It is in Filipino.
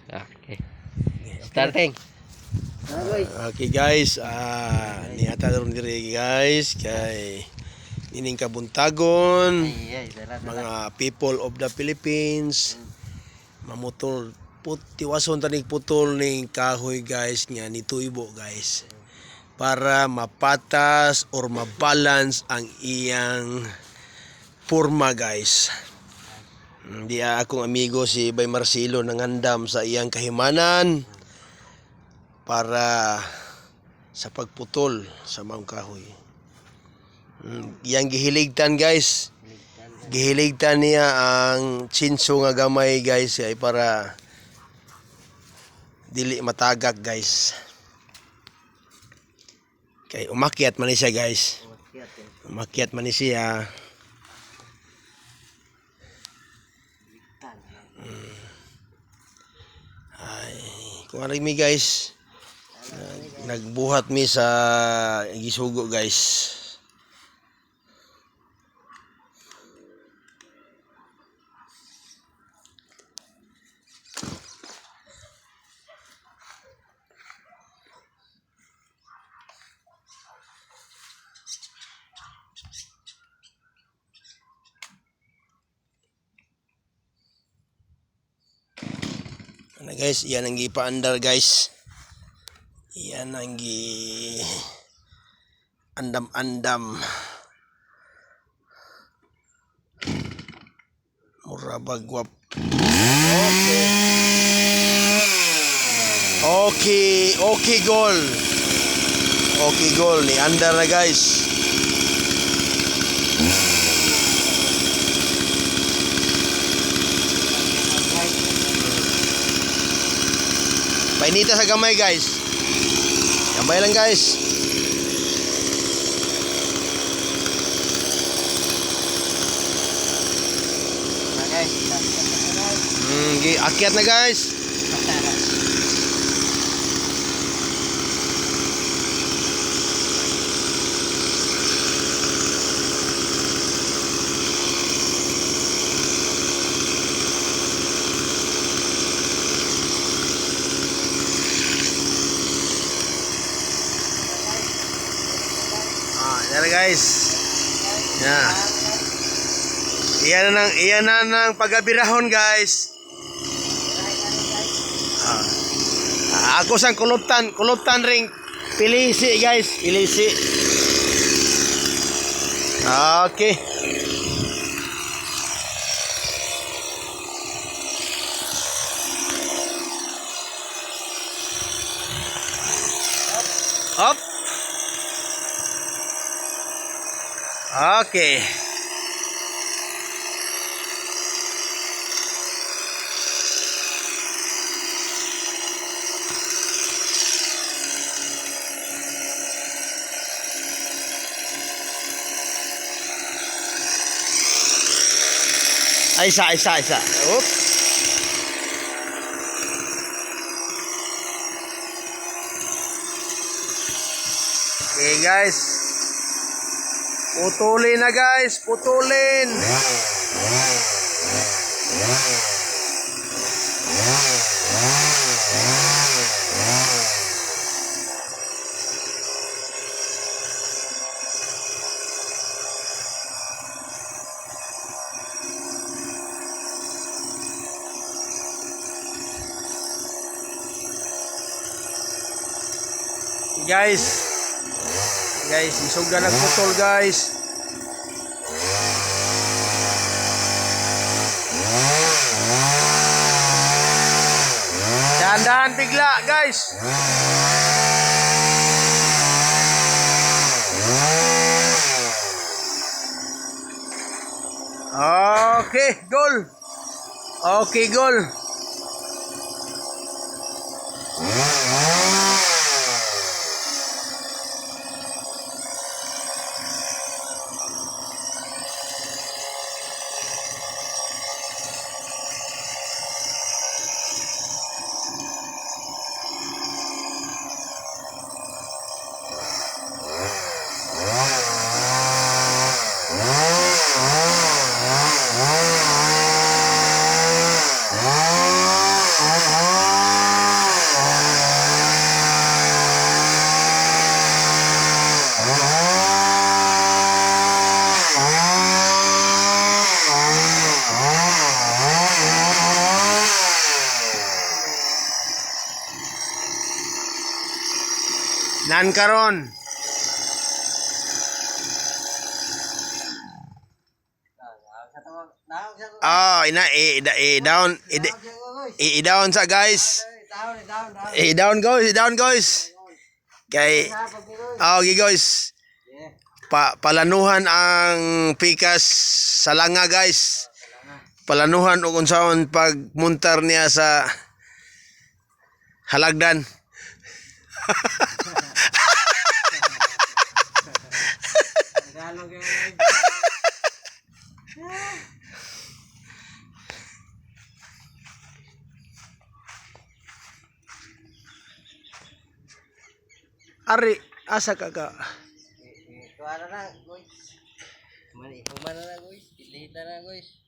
Okay. Starting. Okay guys, niata ron diri guys kay nining kabuntagon mga people of the Philippines mamutol tiwason tanig putol ning kahoy guys nga nituibo guys para mapatas or mabalance ang iyang forma guys. Di akong amigo si Bay Marcelo nangandam sa iyang kahimanan para sa pagputol sa mga kahoy. Iyang gihiligtan guys. Gihiligtan niya ang chinso nga gamay guys ay para dili matagak guys. Kay umakyat man ni siya guys. Umakyat man ni siya. Kung ano mi guys, nagbuhat mi sa gisugo guys. Ano guys, yan ang gipaandar guys. Yan ang andam-andam. Mura bagwap. Okay goal. Okay goal ni andar na guys. Painita sa gamay guys. Gamay lang guys. Akyat na guys. Yan guys. Yeah. Iyan na ng pagabirahon guys. Ako sang kulutan ring pilisi guys, pilisi. Okay. Up. Okay. Isa. Oops. Okay guys. Putulin na guys, putulin. Guys, isog na nagputol guys. Dahan-dahan bigla guys. Okay, goal. Okay, goal. Nan karon. I-down i-down sa guys. I-down guys. Kay guys. Palanuhan ang pikas sa langa guys. Palanuhan og unsaon pagmuntar niya sa halagdan. Ari, asa ka ka? Kuha na guys. Humana na guys. Pilita na guys.